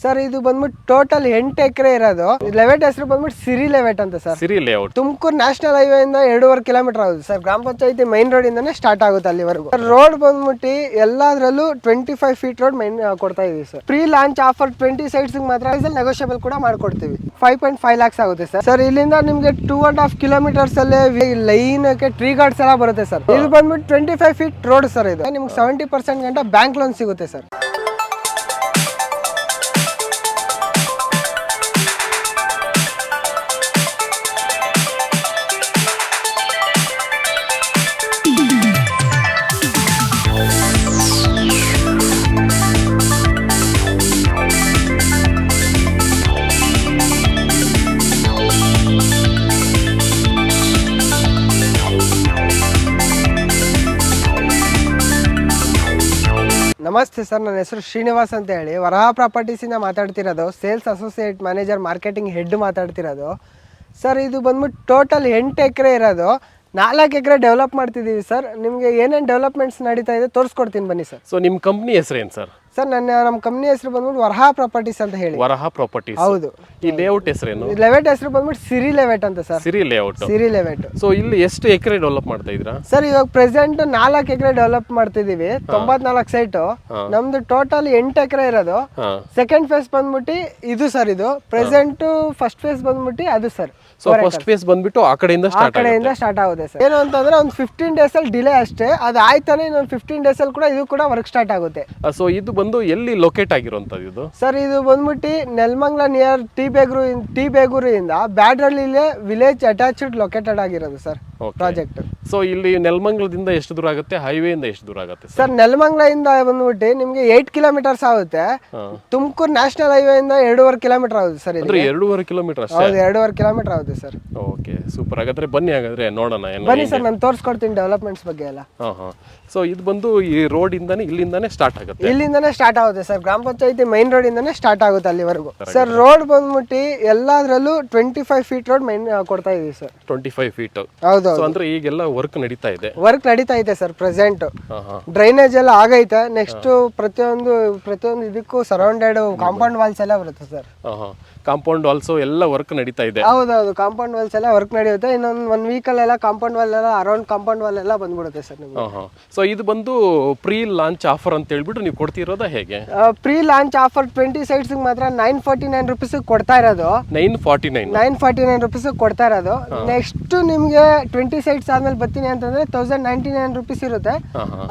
Sir ಇದು ಬಂದ್ಬಿಟ್ಟು total 8 ಎಕರೆ ಇರೋದು. ಲೆವೆಟ್ ಹೆಸರು ಬಂದ್ಬಿಟ್ಟು ಸಿರಿ ಲೆವೆಟ್ ಅಂತ ಸರ್. ಸಿರಿ ಲೇಔಟ್ ತುಮಕೂರು ನ್ಯಾಷನಲ್ ಹೈವೇ ಇಂದ 2.5 ಕಿಲೋಮೀಟರ್ ಆಗುತ್ತೆ ಸರ್. ಗ್ರಾಮ ಪಂಚಾಯತಿ ಮೈನ್ ರೋಡ್ ಇಂದಾನೆ ಸ್ಟಾರ್ಟ್ ಆಗುತ್ತೆ ಅಲ್ಲಿವರೆಗೂ. ರೋಡ್ ಬಂದ್ಬಿಟ್ಟು ಎಲ್ಲಾದ್ರಲ್ಲೂ 25 ಫೀಟ್ ರೋಡ್ ಮೈನ್ ಕೊಡ್ತಾ ಇದೀವಿ ಸರ್. ಪ್ರೀ ಲಾಂಚ್ ಆಫರ್ 20 ಸೈಟ್ಸ್ ಮಾತ್ರ ನೆಗೋಷಿಯಬಲ್ ಕೂಡ ಮಾಡ್ಕೊಡ್ತೀವಿ. 5.5 lakhs ಆಗುತ್ತೆ ಸರ್. ಸರ್ ಇಲ್ಲಿಂದ ನಿಮ್ಗೆ 2.5 ಕಿಲೋಮೀಟರ್ಸ್ ಅಲ್ಲಿ ಲೈನ್ ಟ್ರೀ ಗಾರ್ಡ್ಸ್ ಎಲ್ಲ ಬರುತ್ತೆ ಸರ್. ಇದು ಬಂದ್ಬಿಟ್ಟು 25 ಫೀಟ್ ರೋಡ್ ಸರ್. ಇದು ನಿಮ್ಗೆ 70% ಗಂಟ ಬ್ಯಾಂಕ್ ಲೋನ್ ಸಿಗುತ್ತೆ ಸರ್. ನಮಸ್ತೆ ಸರ್, ನನ್ನ ಹೆಸರು ಶ್ರೀನಿವಾಸ್ ಅಂತ ಹೇಳಿ ವರಹ ಪ್ರಾಪರ್ಟೀಸಿಂದ ಮಾತಾಡ್ತಿರೋದು. Sales associate manager, marketing head ಮಾತಾಡ್ತಿರೋದು ಸರ್. ಇದು ಬಂದ್ಬಿಟ್ಟು ಟೋಟಲ್ 8 ಎಕರೆ ಇರೋದು. 4 ಎಕರೆ ಡೆವಲಪ್ ಮಾಡ್ತಿದ್ದೀವಿ ಸರ್. ನಿಮಗೆ ಏನೇನು ಡೆವಲಪ್ಮೆಂಟ್ಸ್ ನಡೀತಾ ಇದೆ ತೋರಿಸ್ಕೊಡ್ತೀನಿ ಬನ್ನಿ ಸರ್. ಸೊ ನಿಮ್ಮ ಕಂಪ್ನಿ ಹೆಸರೇನು ಸರ್? ಸರ್ ನಮ್ಮ ಕಂಪ್ನಿ ಹೆಸರು ಬಂದ್ಬಿಟ್ಟು ವರಹ ಪ್ರಾಪರ್ಟೀಸ್ ಅಂತ ಹೇಳಿ. ವರಹ ಪ್ರಾಪರ್ಟೀಸ್. ಹೌದು. ಈ ಲೇಔಟ್ ಹೆಸರೇನು? ಲೆವೆಟ್ ಹೆಸರು ಬಂದ್ಬಿಟ್ಟು ಸಿರಿ ಲೆವೆಟ್ ಅಂತ ಸರ್. ಸಿರಿ ಲೇಔಟ್. ಸಿರಿ ಲೆವೆಟ್. ಸೊ ಇಲ್ಲಿ ಎಷ್ಟು ಎಕರೆ ಡೆವಲಪ್ ಮಾಡ್ತಾ ಇದ್ರಾ ಸರ್? ಇವಾಗ ಪ್ರೆಸೆಂಟ್ 4 ಎಕರೆ ಡೆವಲಪ್ ಮಾಡ್ತಿದೀವಿ. 94 ಸೈಟ್. ನಮ್ದು ಟೋಟಲ್ 8 ಎಕರೆ ಇರೋದು. ಸೆಕೆಂಡ್ ಫೇಸ್ ಬಂದ್ಬಿಟ್ಟು ಇದು ಸರ್. ಇದು ಪ್ರೆಸೆಂಟ್ ಫಸ್ಟ್ ಫೇಸ್ ಬಂದ್ಬಿಟ್ಟು ಅದು ಸರ್. ಸೊ ಫಸ್ಟ್ ಫೇಸ್ ಬಂದ್ಬಿಟ್ಟು ಆ ಕಡೆಯಿಂದ ಸ್ಟಾರ್ಟ್ ಆಗುತ್ತೆ ಸರ್. ಏನು ಅಂತಂದ್ರೆ ಒಂದು 15 days ಅಲ್ಲಿ ಡಿಲೇ ಅಷ್ಟೇ. ಅದು ಆಯ್ತಾನೆ ಇನ್ನೊಂದು 15 days ಅಲ್ಲಿ ಕೂಡ ಇದು ಕೂಡ ವರ್ಕ್ ಸ್ಟಾರ್ಟ್ ಆಗುತ್ತೆ. ಸೊ ಇದು ಬಂದು ಎಲ್ಲಿ ಲೊಕೇಟ್ ಆಗಿರುವಂತದ್ದು ಇದು ಸರ್? ಇದು ಬಂದ್ಬಿಟ್ಟು ನೆಲಮಂಗಲ ನಿಯರ್ ಟಿ ಬೇಗೂರು ಇಂದ ಬ್ಯಾಡ್ರಳ್ಳಿ ವಿಲೇಜ್ ಅಟ್ಯಾಚ್ಡ್ ಲೊಕೇಟೆಡ್ ಆಗಿರೋದು ಸರ್ ಪ್ರಾಜೆಕ್ಟ್. ಸೊ ಇಲ್ಲಿ ನೆಲಮಂಗಲದಿಂದ ಎಷ್ಟು ದೂರ ಆಗುತ್ತೆ? ಹೈವೇ ಇಂದ ಎಷ್ಟು ದೂರ ಆಗುತ್ತೆ ಸರ್? ನೆಲಮಂಗಲ ಇಂದ ಬಂದ್ಬಿಟ್ಟು ನಿಮ್ಗೆ 8 ಕಿಲೋಮೀಟರ್ಸ್ ಆಗುತ್ತೆ. ತುಮಕೂರು ನ್ಯಾಷನಲ್ ಹೈವೇ ಇಂದ 2.5 ಕಿಲೋಮೀಟರ್ ಆಗುತ್ತೆ ಸರ್. 2.5 ಕಿಲೋಮೀಟರ್ ಅಷ್ಟೇ? ಹೌದು, 2.5 ಕಿಲೋಮೀಟರ್ ಆಗುತ್ತೆ ಸರ್. Okay, super. ಹಾಗಾದ್ರೆ ಬನ್ನಿ, ಹಾಗಾದ್ರೆ ನೋಡೋಣ. ಬನ್ನಿ ಸರ್, ನಾನು ತೋರಿಸ್ಕೊಡ್ತೀನಿ ಡೆವಲಪ್ಮೆಂಟ್ಸ್ ಬಗ್ಗೆ ಎಲ್ಲ. ಸೊ ಇದು ಬಂದು ಈ ರೋಡ್ ಇಂದಾನೆ ಇಲ್ಲಿಂದಾನೆ ಸ್ಟಾರ್ಟ್ ಆಗುತ್ತೆ? ಇಲ್ಲಿಂದಾನೆ ಸ್ಟಾರ್ಟ್ ಆಗುತ್ತೆ ಸರ್. ಗ್ರಾಮ ಪಂಚಾಯತಿ ಮೈನ್ ರೋಡ್ ಇಂದಾನೆ ಸ್ಟಾರ್ಟ್ ಆಗುತ್ತೆ ಅಲ್ಲಿವರೆಗೂ ಸರ್. ರೋಡ್ ಬಂದ್ಬಿಟ್ಟು ಎಲ್ಲಾದ್ರಲ್ಲೂ 25 ಫೀಟ್ ರೋಡ್ ಮೈನ್ ಕೊಡ್ತಾ ಇದೀವಿ ಸರ್. 25 ಫೀಟ್. ಹೌದು. ಅಂದ್ರೆ ಈಗೆಲ್ಲ ವರ್ಕ್ ನಡೀತಾ ಇದೆ? ವರ್ಕ್ ನಡೀತಾ ಇದೆ ಸರ್ ಪ್ರೆಸೆಂಟ್. ಡ್ರೈನೇಜ್ ಎಲ್ಲ ಆಗೈತೆ. ನೆಕ್ಸ್ಟ್ ಪ್ರತಿಯೊಂದು ಇದಕ್ಕೂ ಸರೌಂಡೆಡ್ ಕಾಂಪೌಂಡ್ ವಾಲ್ಸ್ ಎಲ್ಲ ಬರುತ್ತೆ ಸರ್. ಕಾಂಪೌಂಡ್ ವಾಲ್ಸ್ ಎಲ್ಲ ವರ್ಕ್ ನಡೀತಾ ಇದೆ? ಹೌದೌದು, ಕಾಂಪೌಂಡ್ ವಾಲ್ಸ್ ಎಲ್ಲ ವರ್ಕ್ ನಡೆಯುತ್ತೆ. ಇನ್ನೊಂದು 1 week ಅಲ್ಲೆಲ್ಲ ಕಾಂಪೌಂಡ್ ವಾಲ್ ಎಲ್ಲ ಅರೌಂಡ್ ಕಾಂಪೌಂಡ್ ವಾಲ್ ಎಲ್ಲ ಬಂದ್ಬಿಡುತ್ತೆ ಸರ್ ನಿಮ್ಗೆ. ಸೊ ಇದು ಬಂದು ಪ್ರೀ ಲಾಂಚ್ ಆಫರ್ ಅಂತ ಹೇಳ್ಬಿಟ್ಟು ನೀವು ಕೊಡ್ತಿರೋದಾ ಹೇಗೆ? ಪ್ರೀ ಲಾಂಚ್ ಆಫರ್ 20 ಸೈಟ್ಸ್ ಮಾತ್ರ 949 rupees ಕೊಡ್ತಾ ಇರೋದು. 949 rupees ಕೊಡ್ತಾ ಇರೋದು. ನೆಕ್ಸ್ಟ್ ನಿಮ್ಗೆ 20 ಸೈಟ್ಸ್ ಆದ್ಮೇಲೆ ಬರ್ತೀನಿ ಅಂತಂದ್ರೆ 1099 rupees ಇರುತ್ತೆ.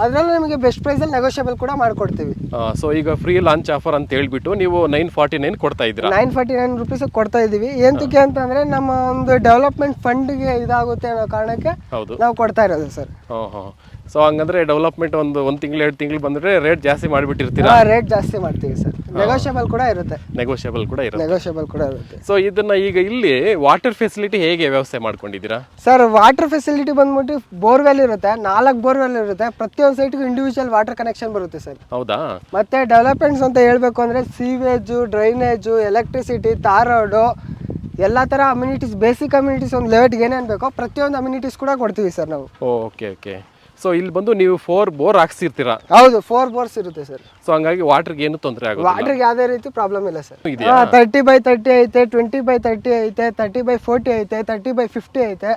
ಅದ್ರಲ್ಲಿ ನಿಮಗೆ ಬೆಸ್ಟ್ ಪ್ರೈಸ್ ಅಲ್ಲಿ ನೆಗೋಷಿಯಬಲ್ ಕೂಡ ಮಾಡ್ಕೊಡ್ತೀವಿ. ಸೊ ಈಗ ಫ್ರೀ ಲಾಂಚ್ ಆಫರ್ ಅಂತ ಹೇಳ್ಬಿಟ್ಟು ನೀವು 949 ಕೊಡ್ತಾ ಇದ್ದೀರಾ? 949 rupees ಕೊಡ್ತಾ ಇದೀವಿ. ಏನಕ್ಕೆ ಅಂತಂದ್ರೆ ನಮ್ಮ ಒಂದು ಡೆವಲಪ್ಮೆಂಟ್ ಫಂಡ್ ಗೆ ಇದಾಗುತ್ತೆ ಅನ್ನೋ ಕಾರಣಕ್ಕೆ ನಾವು ಕೊಡ್ತಾ ಇರೋದು ಸರ್. ಸೊ ಹಂಗಂದ್ರೆ ಡೆವಲಪ್ಮೆಂಟ್ ಒಂದು ತಿಂಗಳು 2 ತಿಂಗಳು ಬಂದ್ರೆ ರೇಟ್ ಜಾಸ್ತಿ ಮಾಡಿಬಿಟ್ಟಿರ್ತೀರಾ? ರೇಟ್ ಜಾಸ್ತಿ ಮಾಡ್ತೀವಿ ಸರ್. ನೆಗೋಷಿಯಬಲ್ ಕೂಡ ಇರುತ್ತೆ. ಸೊ ಇದನ್ನ ಈಗ ಇಲ್ಲಿ ವಾಟರ್ ಫೆಸಿಲಿಟಿ ಹೇಗೆ ವ್ಯವಸ್ಥೆ ಮಾಡ್ಕೊಂಡಿದ್ದೀರಾ ಸರ್? ವಾಟರ್ ಫೆಸಿಲಿಟಿ ಬಂದ್ಬಿಟ್ಟು ಬೋರ್ವೆಲ್ ಇರುತ್ತೆ. 4 ಬೋರ್ವೆಲ್ ಇರುತ್ತೆ. ಪ್ರತಿಯೊಂದು ಸೈಟ್ಗೂ ಇಂಡಿವಿಜುವಲ್ ವಾಟರ್ ಕನೆಕ್ಷನ್ ಬರುತ್ತೆ ಸರ್. ಹೌದಾ? ಮತ್ತೆ ಡೆವಲಪ್ಮೆಂಟ್ಸ್ ಅಂತ ಹೇಳ್ಬೇಕು ಅಂದ್ರೆ sewage, drainage, electricity, tar road, ಎಲ್ಲಾ ತರ ಅಮ್ಯುನಿಟೀಸ್, ಬೇಸಿಕ್ ಅಮ್ಯುನಿಟೀಸ್ ಒಂದು ಲೆವೆಟ್ಗೆ ಏನೇನು ಬೇಕೋ ಪ್ರತಿಯೊಂದು ಅಮ್ಯುನಿಟೀಸ್ ಕೂಡ ಕೊಡ್ತೀವಿ ಸರ್ ನಾವು. ಓಕೆ. ಸೊ ಇಲ್ಲಿ ಬಂದು ನೀವು 4 ಬೋರ್ ಹಾಕ್ಸಿರ್ತೀರಾ? ಹೌದು, 4 ಬೋರ್ಸ್ ಇರುತ್ತೆ ಸರ್. ಸೊ ಹಂಗಾಗಿ ವಾಟರ್ಗೆ ಏನು ತೊಂದರೆ ಆಗೋದಿಲ್ಲ? ವಾಟರ್ಗೆ ಯಾವುದೇ ರೀತಿ ಪ್ರಾಬ್ಲಮ್ ಇಲ್ಲ ಸರ್. 30x30 ಐತೆ, 20x30 ಐತೆ, 30x40 ಐತೆ, 30x50 ಐತೆ.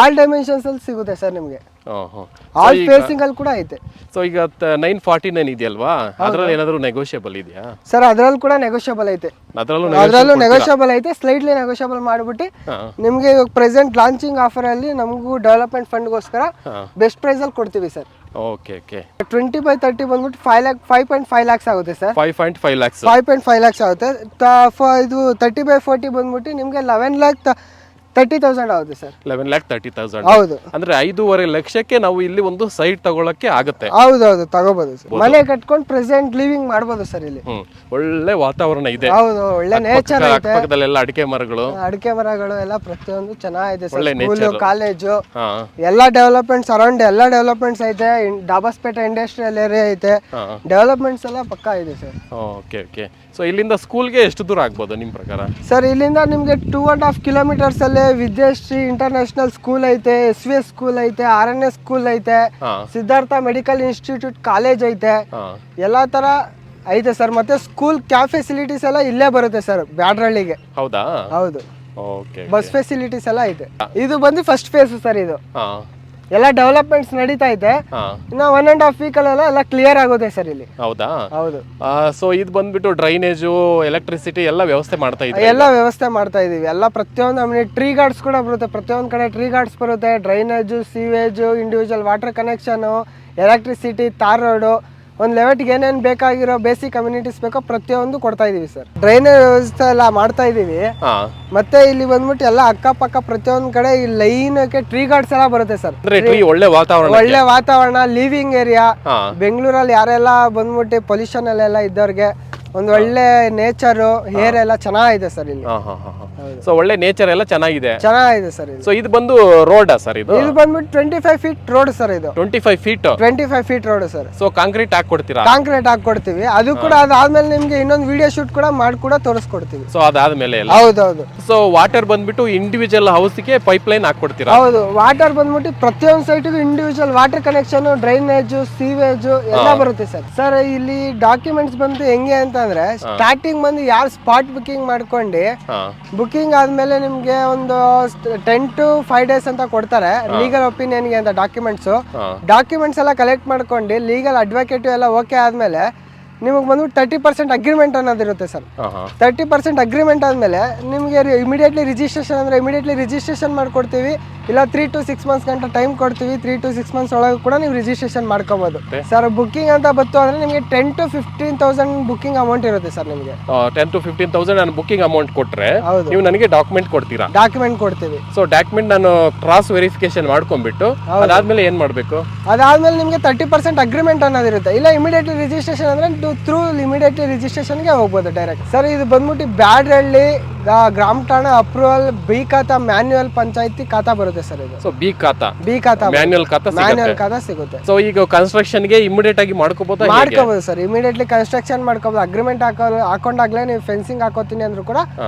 ಆಲ್ ಡೈಮೆನ್ಷನ್ಸ್ ಅಲ್ಲಿ ಸಿಗುತ್ತೆ ಸರ್ ನಿಮಗೆ. ಆಲ್ ಫೇಸಿಂಗ್ ಅಲ್ಲಿ ಕೂಡ ಐತೆ. ಸೊ ಈಗ 949 ಇದೆಯಲ್ವಾ, ಅದ್ರಲ್ಲಿ ಏನಾದರೂ ನೆಗೋಷಿಯಬಲ್ ಇದೆಯಾ ಸರ್? ಅದ್ರಲ್ಲಿ ಕೂಡ ನೆಗೋಷಿಯಬಲ್ ಐತೆ. ಅದ್ರಲ್ಲೂ ನೆಗೋಷಿಯಬಲ್ ಐತೆ. ಸ್ಲೈಟ್ಲಿ ನೆಗೋಷಿಯಬಲ್ ಮಾಡ್ಬಿಟ್ಟು ನಿಮ್ಗೆ ಇವಾಗ ಪ್ರೆಸೆಂಟ್ ಲಾಂಚಿಂಗ್ ಆಫರ್ ಅಲ್ಲಿ ನಮಗೂ ಡೆವಲಪ್ಮೆಂಟ್ ಫಂಡ್ಗೋಸ್ಕರ ಬೆಸ್ಟ್ ಪ್ರೈಸ್ ಅಲ್ಲಿ ಕೊಡ್ತೀವಿ ಸರ್. ಓಕೆ. 20x30 ಬಂದ್ಬಿಟ್ಟು 5.5 lakhs ಆಗುತ್ತೆ ಸರ್. 5.5 lakhs. 5.5 lakhs ಆಗುತ್ತೆ. ಇದು 30x40 ಬಂದ್ಬಿಟ್ಟು ನಿಮ್ಗೆ 11,30,000 ಆಗುತ್ತೆ ಸರ್. 11,30,000. ಹೌದು. ಅಂದ್ರೆ 5.5 ಲಕ್ಷಕ್ಕೆ ನಾವು ಇಲ್ಲಿ ಒಂದು ಸೈಟ್ ತಗೊಳಕ್ಕೆ ಆಗುತ್ತೆ? ಹೌದೌದು, ತಗೋಬಹುದು ಸರ್. ಮನೆ ಕಟ್ಕೊಂಡು ಪ್ರೆಸೆಂಟ್ ಲಿವಿಂಗ್ ಮಾಡಬಹುದು ಸರ್ ಇಲ್ಲಿ. ಒಳ್ಳೆ ವಾತಾವರಣ ಇದೆ. ಹೌದು, ಒಳ್ಳೆ ನೇಚರ್ ಐತೆ. ಪಕ್ಕದಲ್ಲೆಲ್ಲ ಅಡಿಕೆ ಮರಗಳು ಎಲ್ಲ ಪ್ರತಿಯೊಂದು ಚೆನ್ನಾಗಿದೆ ಸರ್. ಸ್ಕೂಲು, ಕಾಲೇಜು, ಎಲ್ಲಾ ಡೆವಲಪ್ಮೆಂಟ್ಸ್ ಅರೌಂಡ್ ಎಲ್ಲಾ ಡೆವಲಪ್ಮೆಂಟ್ಸ್ ಐತೆ. ಡಾಬಾಸ್ಪೇಟೆ ಇಂಡಸ್ಟ್ರಿಯಲ್ ಏರಿಯಾ ಐತೆ. ಡೆವಲಪ್ಮೆಂಟ್ಸ್ ಎಲ್ಲ ಪಕ್ಕಾ ಇದೆ ಸರ್. ಓಕೆ. ಸೊ ಇಲ್ಲಿಂದ ಸ್ಕೂಲ್ಗೆ ಎಷ್ಟು ದೂರ ಆಗ್ಬೋದು ನಿಮ್ಮ ಪ್ರಕಾರ ಸರ್? ಇಲ್ಲಿಂದ ನಿಮ್ಗೆ 2.5 kilometers ಅಲ್ಲೇ ವಿದ್ಯಾಶ್ರೀ ಇಂಟರ್ನ್ಯಾಷನಲ್ ಸ್ಕೂಲ್ ಐತೆ, SVS ಸ್ಕೂಲ್ ಐತೆ, RNS ಸ್ಕೂಲ್ ಐತೆ, ಸಿದ್ಧಾರ್ಥ ಮೆಡಿಕಲ್ ಇನ್ಸ್ಟಿಟ್ಯೂಟ್ ಕಾಲೇಜ್ ಐತೆ. ಎಲ್ಲಾ ತರ ಐತೆ ಸರ್. ಮತ್ತೆ ಸ್ಕೂಲ್ ಕ್ಯಾಬ್ ಫೆಸಿಲಿಟೀಸ್ ಎಲ್ಲ ಇಲ್ಲೇ ಬರುತ್ತೆ ಸರ್ ಬ್ಯಾಡ್ರಳ್ಳಿಗೆ. ಹೌದಾ? ಹೌದು, ಓಕೆ. ಬಸ್ ಫೆಸಿಲಿಟೀಸ್ ಎಲ್ಲ ಐತೆ. ಇದು ಬಂದು ಫಸ್ಟ್ ಫೇಸ್ ಸರ್. ಇದು ಹಾ ಎಲ್ಲ ಡೆವಲಪ್ಮೆಂಟ್ಸ್ ನಡೀತಾ ಇದೆ. ಹಾ ಇನ್ನು 1.5 week ಎಲ್ಲ ಕ್ಲಿಯರ್ ಆಗುತ್ತೆ ಸರ್ ಇಲ್ಲಿ. ಹೌದಾ? ಹೌದು, ಸೊ ಇದು ಬಂದ್ಬಿಟ್ಟು ಡ್ರೈನೇಜು, ಎಲೆಕ್ಟ್ರಿಸಿಟಿ ಎಲ್ಲ ವ್ಯವಸ್ಥೆ ಮಾಡ್ತಾ ಇದ್ದೀವಿ. ಎಲ್ಲ ವ್ಯವಸ್ಥೆ ಮಾಡ್ತಾ ಇದೀವಿ. ಎಲ್ಲ ಪ್ರತಿಯೊಂದು ನಮಗೆ ಟ್ರೀ ಗಾರ್ಡ್ಸ್ ಕೂಡ ಬರುತ್ತೆ. ಪ್ರತಿಯೊಂದು ಕಡೆ ಟ್ರೀ ಗಾರ್ಡ್ಸ್ ಬರುತ್ತೆ. Drainage, sewage, individual water connection, electricity, tar road, ಒಂದು ಲೆವೆಟ್ಗೆ ಏನೇನು ಬೇಕಾಗಿರೋ ಬೇಸಿಕ್ ಕಮ್ಯುನಿಟೀಸ್ ಬೇಕೋ ಪ್ರತಿಯೊಂದು ಕೊಡ್ತಾ ಇದೀವಿ ಸರ್. ಡ್ರೈನೇಜ್ ವ್ಯವಸ್ಥೆ ಎಲ್ಲ ಮಾಡ್ತಾ ಇದೀವಿ. ಮತ್ತೆ ಇಲ್ಲಿ ಬಂದ್ಬಿಟ್ಟು ಎಲ್ಲ ಅಕ್ಕಪಕ್ಕ ಪ್ರತಿಯೊಂದು ಕಡೆ ಈ ಲೈನ್ಗೆ ಟ್ರೀ ಗಾರ್ಡ್ಸ್ ಎಲ್ಲ ಬರುತ್ತೆ ಸರ್. ಒಳ್ಳೆ ವಾತಾವರಣ, ಒಳ್ಳೆ ವಾತಾವರಣ, ಲಿವಿಂಗ್ ಏರಿಯಾ. ಬೆಂಗಳೂರಲ್ಲಿ ಯಾರೆಲ್ಲ ಬಂದ್ಬಿಟ್ಟು ಪೊಲ್ಯೂಷನ್ ಅಲ್ಲೆಲ್ಲ ಇದ್ದವ್ರಿಗೆ ಒಂದು ಒಳ್ಳೆ ನೇಚರು, ಏರ್ ಎಲ್ಲ ಚೆನ್ನಾಗಿದೆ ಸರ್ ಇಲ್ಲಿ. ಸೊ ಒಳ್ಳೆ ನೇಚರ್ ಎಲ್ಲ ಚೆನ್ನಾಗಿದೆ ಸರ್. ಸೊ ಇದು ಬಂದು ರೋಡಾ ಸರ್? ಇದು ಬಂದ್ಬಿಟ್ಟು 25 feet ರೋಡ್ ಸರ್. ಇದು 25 feet 25 feet road sir. So concrete ಹಾಕೊಡ್ತೀರಾ? ಕಾಂಕ್ರೀಟ್ ಹಾಕೊಡ್ತೀವಿ. ಅದು ಕೂಡ ಅದಾದ್ಮೇಲೆ ನಿಮ್ಗೆ ಇನ್ನೊಂದು ವಿಡಿಯೋ ಶೂಟ್ ಕೂಡ ಮಾಡಿ ಕೂಡ ತೋರಿಸ್ಕೊಡ್ತೀವಿ. ಸೊ ಅದಾದ್ಮೇಲೆ ಹೌದೌದು. ಸೊ ವಾಟರ್ ಬಂದ್ಬಿಟ್ಟು ಇಂಡಿವಿಜುವಲ್ ಹೌಸ್ಗೆ ಪೈಪ್ ಲೈನ್ ಹಾಕೊಡ್ತೀರಾ? ಹೌದು, ವಾಟರ್ ಬಂದ್ಬಿಟ್ಟು ಪ್ರತಿಯೊಂದು ಸೈಟ್ಗೂ individual water connection, drainage, sewage ಎಲ್ಲ ಬರುತ್ತೆ ಸರ್. ಸರ್ ಇಲ್ಲಿ ಡಾಕ್ಯುಮೆಂಟ್ಸ್ ಬಂದು ಹೆಂಗೆ ಅಂತಂದ್ರೆ, ಸ್ಟಾರ್ಟಿಂಗ್ ಬಂದು ಯಾರು ಸ್ಪಾಟ್ ಬುಕಿಂಗ್ ಮಾಡ್ಕೊಂಡು ಬುಕಿಂಗ್ ಆದ್ಮೇಲೆ ನಿಮ್ಗೆ ಒಂದು 10 to 5 days ಅಂತ ಕೊಡ್ತಾರೆ ಲೀಗಲ್ ಒಪಿನಿಯನ್ಗೆ ಅಂತ. ಡಾಕ್ಯುಮೆಂಟ್ಸ್ ಎಲ್ಲ ಕಲೆಕ್ಟ್ ಮಾಡ್ಕೊಂಡು ಲೀಗಲ್ ಅಡ್ವೊಕೇಟ್ ಎಲ್ಲ ಓಕೆ ಆದ್ಮೇಲೆ ನಿಮಗೆ ಬಂದು 30% ಅಗ್ರಿಮೆಂಟ್ ಅನ್ನೋದಿರುತ್ತೆ ಸರ್. 30% ಅಗ್ರಿಮೆಂಟ್ ಆದಮೇಲೆ ನಿಮಗೆ ಇಮಿಡಿಯೇಟ್ಲಿ ರಿಜಿಸ್ಟ್ರೇಷನ್ ಅಂದರೆ ಇಮಿಡಿಯೇಟ್ಲಿ ರಿಜಿಸ್ಟ್ರೇಷನ್ ಮಾಡ್ಕೊಡ್ತೀವಿ. ಇಲ್ಲ 3 to 6 months ಗಂಟ ಟೈಮ್ ಕೊಡ್ತೀವಿ. 3 to 6 months ಒಳಗೆ ಕೂಡ ನೀವು ರಿಜಿಸ್ಟ್ರೇಷನ್ ಮಾಡ್ಕೋಬಹುದು ಸರ್. ಬುಕಿಂಗ್ ಅಂತ ಬಂತು ಅಂದರೆ ನಿಮಗೆ 10 to 15,000 ಬುಕಿಂಗ್ ಅಮೌಂಟ್ ಇರುತ್ತೆ ಸರ್. ನಿಮಗೆ 10 to 15,000 ನಾನು ಬುಕಿಂಗ್ ಅಮೌಂಟ್ ಕೊಟ್ಟರೆ ನೀವು ನನಗೆ ಡಾಕ್ಯುಮೆಂಟ್ ಕೊಡ್ತೀರಾ? ಡಾಕ್ಯುಮೆಂಟ್ ಕೊಡ್ತೀವಿ. ಸೊ ಡಾಕ್ಯುಮೆಂಟ್ ನಾನು ಕ್ರಾಸ್ ವೆರಿಫಿಕೇಶನ್ ಮಾಡ್ಕೊಂಡ್ಬಿಟ್ಟು ಅದಾದ್ಮೇಲೆ ಏನು ಮಾಡಬೇಕು? ಅದಾದ್ಮೇಲೆ ನಿಮಗೆ 30% ಅಗ್ರಿಮೆಂಟ್ ಅನ್ನೋದಿರುತ್ತೆ. ಇಲ್ಲ ಇಮಿಡಿಯೇಟ್ಲಿ ರಿಜಿಸ್ಟ್ರೇಷನ್ ಅಂದರೆ ಥ್ರೂ ಇಮಿಡಿಯೇಟ್ಲಿ ರಿಜಿಸ್ಟ್ರೇಷನ್ಗೆ ಹೋಗ್ಬೋದು ಡೈರೆಕ್ಟ್ ಸರ್. ಇದು ಬಂದ್ಬಿಟ್ಟು ಬ್ಯಾಡ್ರಳ್ಳಿ ಗ್ರಾಮ ಠಾಣಾ ಅಪ್ರೂವಲ್ ಬಿ ಖಾತಾ ಮ್ಯಾನ್ಯುಯಲ್ ಪಂಚಾಯತಿ ಖಾತಾ ಬರುತ್ತೆ ಸರ್. ಇದು ಸೊ ಬಿ ಖಾತಾ ಮ್ಯಾನ್ಯುಯಲ್ ಖಾತಾ ಸಿಗುತ್ತೆ. ಸೊ ಈಗ ಕನ್ಸ್ಟ್ರಕ್ಷನ್ ಗೆ ಇಮಿಡಿಯೇಟ್ ಆಗಿ ಮಾಡ್ಕೋಬಹುದು ಸರ್. ಇಮಿಡಿಯೇಟ್ಲಿ ಕನ್ಸ್ಟ್ರಕ್ಷನ್ ಮಾಡ್ಕೋಬಹುದು. ಅಗ್ರಿಮೆಂಟ್ ಹಾಕೊಂಡಾಗ್ಲೇ ನೀವು ಫೆನ್ಸಿಂಗ್ ಹಾಕೋತೀನಿ ಅಂದ್ರೂ ಕೂಡ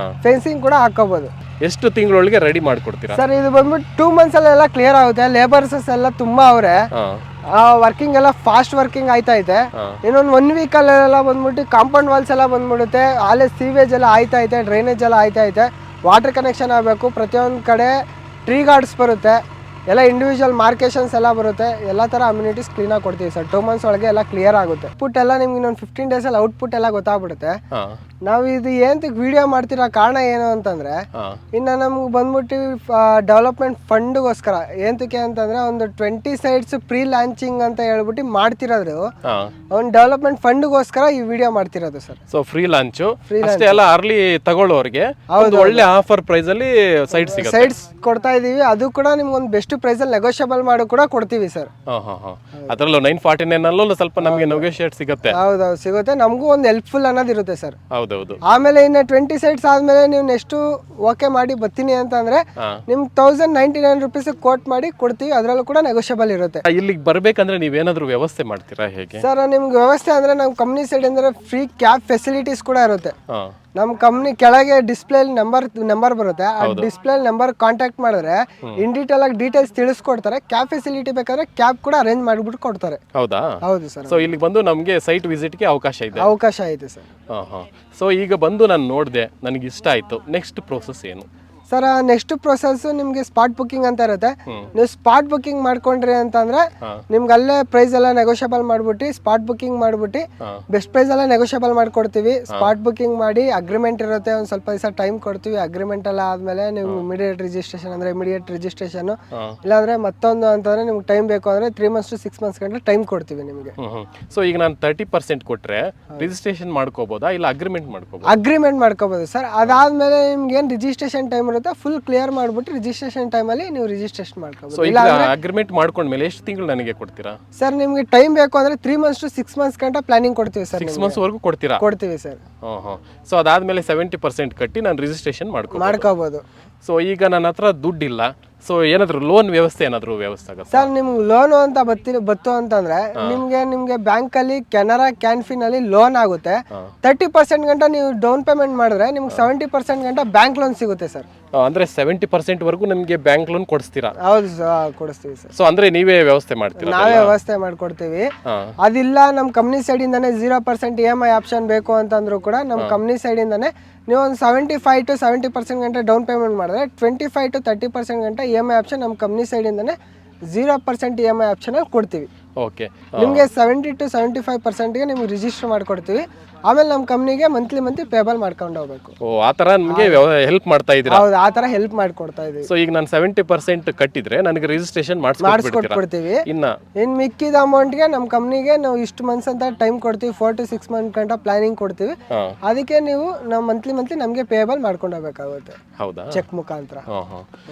ಫೆನ್ಸಿಂಗ್ ಕೂಡ ಹಾಕೋಬಹುದು. ಎಷ್ಟು ತಿಂಗಳೊಳಗೆ ರೆಡಿ ಮಾಡ್ಕೊಡ್ತೀರಾ ಸರ್? ಇದು ಬಂದ್ಬಿಟ್ಟು 2 months ಅಲ್ಲೆಲ್ಲ ಕ್ಲಿಯರ್ ಆಗುತ್ತೆ. ಲೇಬರ್ಸ್ ಎಲ್ಲ ತುಂಬಾ ಅವ್ರೆ, ವರ್ಕಿಂಗ್ ಎಲ್ಲ ಫಾಸ್ಟ್ ವರ್ಕಿಂಗ್ ಆಯ್ತಾ ಇದೆ. ಇನ್ನೊಂದು 1 week ಅಲ್ಲೆಲ್ಲ ಬಂದ್ಬಿಟ್ಟು ಕಾಂಪೌಂಡ್ ವಾಲ್ಸ್ ಎಲ್ಲ ಬಂದ್ಬಿಡುತ್ತೆ. ಆಲೆ ಸೀವೇಜ್ ಎಲ್ಲ ಆಯ್ತಾ ಐತೆ, ಡ್ರೈನೇಜ್ ಎಲ್ಲ ಆಯ್ತಾ ಐತೆ, ವಾಟರ್ ಕನೆಕ್ಷನ್ ಆಗಬೇಕು. ಪ್ರತಿಯೊಂದು ಕಡೆ ಟ್ರೀ ಗಾರ್ಡ್ಸ್ ಬರುತ್ತೆ. ಎಲ್ಲ ಇಂಡಿವಿಜುವಲ್ ಮಾರ್ಕೇಶನ್ಸ್ ಎಲ್ಲ ಬರುತ್ತೆ. ಎಲ್ಲ ಥರ ಅಮ್ಯುನಿಟೀಸ್ ಕ್ಲೀನಾಗಿ ಕೊಡ್ತೀವಿ ಸರ್. 2 months ಒಳಗೆ ಎಲ್ಲ ಕ್ಲಿಯರ್ ಆಗುತ್ತೆ. ಔಟ್ಪುಟ್ ಎಲ್ಲ ನಿಮ್ಗೆ ಇನ್ನೊಂದು 15 days ಅಲ್ಲಿ ಔಟ್ಪುಟ್ ಎಲ್ಲ ಗೊತ್ತಾಗ್ಬಿಡುತ್ತೆ. ನಾವು ಇದು ಏನಂತಕ್ಕೆ ವಿಡಿಯೋ ಮಾಡ್ತಿರೋ ಕಾರಣ ಏನು ಅಂತಂದ್ರೆ, ಇನ್ನು ನಮ್ಗೆ ಬಂದ್ಬಿಟ್ಟು ಡೆವಲಪ್ಮೆಂಟ್ ಫಂಡ್ಗೋಸ್ಕರ ಏನಕ್ಕೆ ಅಂತಂದ್ರೆ ಒಂದು 20 sites ಪ್ರೀ ಲಾಂಚಿಂಗ್ ಅಂತ ಹೇಳ್ಬಿಟ್ಟು ಮಾಡ್ತಿರೋದು. ಒಂದು ಡೆವಲಪ್ಮೆಂಟ್ ಫಂಡ್ಗೋಸ್ಕರ ಈ ವಿಡಿಯೋ ಮಾಡ್ತಿರೋದು ಸರ್. ಸೊ ಫ್ರೀ ಲಾಂಚ್ ಅಷ್ಟೇ ಅಲ್ಲ, ಅರ್ಲಿ ತಗೊಳ್ಳೋರಿಗೆ ಒಳ್ಳೆ ಆಫರ್ ಪ್ರೈಸ್ ಅಲ್ಲಿ ಸೈಟ್ಸ್ ಕೊಡ್ತಾ ಇದೀವಿ. ಅದು ಕೂಡ ನಿಮ್ಗೆ ಒಂದು ಬೆಸ್ಟ್ ಪ್ರೈಸ್ ಅಲ್ಲಿ ನೆಗೋಷಿಯಬಲ್ ಮಾಡಿ ಕೂಡ ಕೊಡ್ತೀವಿ ಸರ್. ಅದರಲ್ಲೂ 949 ಅಲ್ಲೂ ಸ್ವಲ್ಪ ನಮಗೆ ನೆಗೋಷಿಯೇಟ್ ಸಿಗುತ್ತೆ. ಹೌದೌದು ಸಿಗುತ್ತೆ. ನಮಗೂ ಒಂದು ಹೆಲ್ಪ್ಫುಲ್ ಅನ್ನೋದಿರುತ್ತೆ ಸರ್. ಹೌದೌದು. ಆಮೇಲೆ ಇನ್ನು 20 sites ಆದ್ಮೇಲೆ ನೀವು ನೆಕ್ಸ್ಟ್ ಓಕೆ ಮಾಡಿ ಬರ್ತೀನಿ ಅಂತಂದ್ರೆ ನಿಮ್ಗೆ 1099 rupees ಕೋಟ್ ಮಾಡಿ ಕೊಡ್ತೀವಿ. ಅದರಲ್ಲೂ ಕೂಡ ನೆಗೋಷಿಯಬಲ್ ಇರುತ್ತೆ. ಇಲ್ಲಿಗೆ ಬರ್ಬೇಕಂದ್ರೆ ನೀವೇನಾದ್ರೂ ವ್ಯವಸ್ಥೆ ಮಾಡ್ತೀರಾ ಹೇಗೆ ಸರ್? ನಿಮ್ಗೆ ವ್ಯವಸ್ಥೆ ಅಂದ್ರೆ ನಮ್ಮ ಕಂಪ್ನಿ ಸೈಡ್ ಅಂದ್ರೆ ಫ್ರೀ ಕ್ಯಾಬ್ ಫೆಸಿಲಿಟೀಸ್ ಕೂಡ ಇರುತ್ತೆ. ನಮ್ಮ ಕಂಪ್ನಿ ಕೆಳಗೆ ಡಿಸ್ಪ್ಲೇ ನಂಬರ್ ಬರುತ್ತೆ. ಆ ಡಿಸ್ಪ್ಲೇ ನಂಬರ್ ಕಾಂಟ್ಯಾಕ್ಟ್ ಮಾಡಿದ್ರೆ ಇನ್ ಡೀಟೇಲ್ ಆಗಿ ಡೀಟೇಲ್ಸ್ ತಿಳಿಸ್ಕೊಡ್ತಾರೆ. ಕ್ಯಾಬ್ ಫೆಸಿಲಿಟಿ ಬೇಕಾದ್ರೆ ಕ್ಯಾಬ್ ಕೂಡ ಅರೇಂಜ್ ಮಾಡಿಬಿಟ್ಟು ಕೊಡ್ತಾರೆ. ಹೌದಾ? ಹೌದು ಸರ್. ಸೊ ಇಲ್ಲಿ ಬಂದು ನಮಗೆ ಸೈಟ್ ವಿಸಿಟ್ಗೆ ಅವಕಾಶ ಇದೆ ಸರ್. ಸೊ ಈಗ ಬಂದು ನಾನು ನೋಡಿದೆ, ನನಗೆ ಇಷ್ಟ ಆಯ್ತು. ನೆಕ್ಸ್ಟ್ ಪ್ರೋಸೆಸ್ ಏನು ಸರ್? ನೆಕ್ಸ್ಟ್ ಪ್ರೊಸೆಸ್ ನಿಮ್ಗೆ ಸ್ಪಾಟ್ ಬುಕಿಂಗ್ ಅಂತ ಇರುತ್ತೆ. ನೀವು ಸ್ಪಾಟ್ ಬುಕಿಂಗ್ ಮಾಡ್ಕೊಂಡ್ರಿ ಅಂತಂದ್ರೆ ನಿಮ್ಗೆ ಅಲ್ಲೇ ಪ್ರೈಸ್ ಎಲ್ಲ ನೆಗೋಷಿಯಬಲ್ ಮಾಡ್ಬಿಟ್ಟು ಸ್ಪಾಟ್ ಬುಕಿಂಗ್ ಮಾಡ್ಬಿಟ್ಟು ಬೆಸ್ಟ್ ಪ್ರೈಸ್ ಎಲ್ಲ ನೆಗೋಷಿಯಬಲ್ ಮಾಡ್ಕೊಡ್ತೀವಿ. ಸ್ಪಾಟ್ ಬುಕಿಂಗ್ ಮಾಡಿ ಅಗ್ರಿಮೆಂಟ್ ಇರುತ್ತೆ. ಒಂದು ಸ್ವಲ್ಪ ದಿವಸ ಟೈಮ್ ಕೊಡ್ತೀವಿ. ಅಗ್ರಿಮೆಂಟ್ ಎಲ್ಲ ಆದ್ಮೇಲೆ ನೀವು ಇಮಿಡಿಯೇಟ್ ರಿಜಿಸ್ಟ್ರೇಷನ್ ಅಂದ್ರೆ ಇಮಿಡಿಯೇಟ್ ರಿಜಿಸ್ಟ್ರೇಷನ್, ಇಲ್ಲಾಂದ್ರೆ ಮತ್ತೊಂದು ಅಂತಂದ್ರೆ ನಿಮ್ಗೆ ಟೈಮ್ ಬೇಕು ಅಂದ್ರೆ 3 months to 6 months ಗಂಟೆ ಟೈಮ್ ಕೊಡ್ತೀವಿ ನಿಮಗೆ. ಸೊ ಈಗ ನಾನು 30% ಕೊಟ್ರೆ ರಿಜಿಸ್ಟ್ರೇಷನ್ ಮಾಡ್ಕೋಬಹುದಾ ಇಲ್ಲ ಅಗ್ರಿಮೆಂಟ್ ಮಾಡ್ಕೋಬಹುದು? ಅಗ್ರಿಮೆಂಟ್ ಮಾಡ್ಕೋಬಹುದು ಸರ್. ಅದಾದ್ಮೇಲೆ ನಿಮ್ಗೆ ಏನ್ ರಿಜಿಸ್ಟ್ರೇಷನ್ ಟೈಮ್ ಫುಲ್ ಕ್ಲಿಯರ್ ಮಾಡ್ಬಿಟ್ಟು ರಿಜಿಸ್ಟ್ರೇಷನ್ ಟೈಮ್ ಅಲ್ಲಿ ನೀವು ರಿಜಿಸ್ಟ್ರೇಷನ್ ಮಾಡ್ಕೋಬಹುದು. ಇಲ್ಲ ಅಗ್ರಿಮೆಂಟ್ ಮಾಡ್ಕೊಂಡ್ಮೇಲೆ ಎಷ್ಟು ತಿಂಗಳು ನನಗೆ ಕೊಡ್ತೀರಾ ಸರ್? ನಿಮಗೆ ಟೈಮ್ ಬೇಕು ಅಂದ್ರೆ 3 months to 6 months ಗಂಟ ಪ್ಲಾನಿಂಗ್ ಕೊಡ್ತೀವಿ ಸರ್. 6 months ವರೆಗೂ ಕೊಡ್ತೀವಿ ಸರ್. ಸೊ ಅದಾದ್ಮೇಲೆ 70% ಕಟ್ಟಿ ನಾನು ರಿಜಿಸ್ಟ್ರೇಷನ್ ಮಾಡ್ಕೋಬಹುದು. ಮಾಡ್ಕೋಬಹುದು. ಸೊ ಈಗ ನನ್ನ ಹತ್ರ ದುಡ್ಡಿಲ್ಲ, ಸೊ ಏನಾದ್ರು ಲೋನ್ ವ್ಯವಸ್ಥೆ ಆಗುತ್ತೆ ಸರ್ ನಿಮ್ಗೆ ಲೋನು ಅಂತ ಬತ್ತು ಅಂತಂದ್ರೆ ನಿಮ್ಗೆ ಬ್ಯಾಂಕ್ ಅಲ್ಲಿ ಕೆನರಾ ಕ್ಯಾನ್ಫಿನ್ ಅಲ್ಲಿ ಲೋನ್ ಆಗುತ್ತೆ 30% ಗಂಟ ನೀವು ಡೌನ್ ಪೇಮೆಂಟ್ ಮಾಡಿದ್ರೆ ನಿಮ್ಗೆ 70% ಗಂಟ ಬ್ಯಾಂಕ್ ಲೋನ್ ಸಿಗುತ್ತೆ ಸರ್. ಅಂದ್ರೆ 70% ವರೆಗೂ ನಮಗೆ ಬ್ಯಾಂಕ್ ಲೋನ್ ಕೊಡಿಸ್ತೀರಾ? ಹೌದು ಕೊಡಿಸ್ತೀವಿ ಸರ್. ಸೊ ಅಂದ್ರೆ ನೀವೇ ವ್ಯವಸ್ಥೆ ಮಾಡ್ತೀರಾ? ನಾವೇ ವ್ಯವಸ್ಥೆ ಮಾಡ್ಕೊಡ್ತೀವಿ. ಅದಿಲ್ಲ ನಮ್ಮ ಕಂಪ್ನಿ ಸೈಡ್ ಇಂದಾನೆ 0% EMI ಆಪ್ಷನ್ ಬೇಕು ಅಂತಂದ್ರು ಕೂಡ ನಮ್ಮ ಕಂಪ್ನಿ ಸೈಡ್ ಇಂದಾನೆ ನೀವು ಒಂದು 75 to 70% ಗಂಟೆ ಡೌನ್ ಪೇಮೆಂಟ್ ಮಾಡಿದ್ರೆ 25 to 30% ಗಂಟೆ EMI ಆಪ್ಷನ್ ನಮ್ಮ ಕಂಪ್ನಿ ಸೈಡ್ ಇಂದಾನೆ 0% EMI ಆಪ್ಷನ್ ಅಲ್ಲಿ ಕೊಡ್ತೀವಿ. ಓಕೆ, ನಿಮಗೆ 70 to 75% ಗೆ ನಿಮ್ಗೆ ರಿಜಿಸ್ಟರ್ ಮಾಡ್ಕೊಡ್ತೀವಿ. ಆಮೇಲೆ ನಮ್ಮ ಕಂಪ್ನಿಗೆ ಮಂತ್ಲಿ ಪೇಬಲ್ ಮಾಡ್ಕೊಂಡು ಹೋಗ್ಬೇಕು. ಓ ಆ ಥರ ನಿಮಗೆ ಹೆಲ್ಪ್ ಮಾಡ್ತಾ ಇದ್ದೀರಾ? ಹೌದು, ಆ ಥರ ಹೆಲ್ಪ್ ಮಾಡ್ಕೊಡ್ತಾ ಇದೀವಿ. ಸೊ ಈಗ ನಾನು 70% ಕಟ್ಟಿದ್ರೆ ನನಗೆ ರಿಜಿಸ್ಟ್ರೇಷನ್ ಮಾಡಿಸ್ಕೊಡ್ತೀವಿ. ಇನ್ನು ಮಿಕ್ಕಿದ ಅಮೌಂಟ್ಗೆ ನಮ್ಮ ಕಂಪ್ನಿಗೆ ನಾವು ಇಷ್ಟು ಮಂತ್ಸ್ ಅಂತ ಟೈಮ್ ಕೊಡ್ತೀವಿ. 4 to 6 ಮಂತ್ ಗಂಟ ಪ್ಲಾನಿಂಗ್ ಕೊಡ್ತೀವಿ. ಅದಕ್ಕೆ ನೀವು ನಾವು ಮಂತ್ಲಿ ನಮಗೆ ಪೇಬಲ್ ಮಾಡ್ಕೊಂಡು ಹೋಗ್ಬೇಕಾಗುತ್ತೆ. ಹೌದಾ? ಚೆಕ್ ಮುಖಾಂತರ.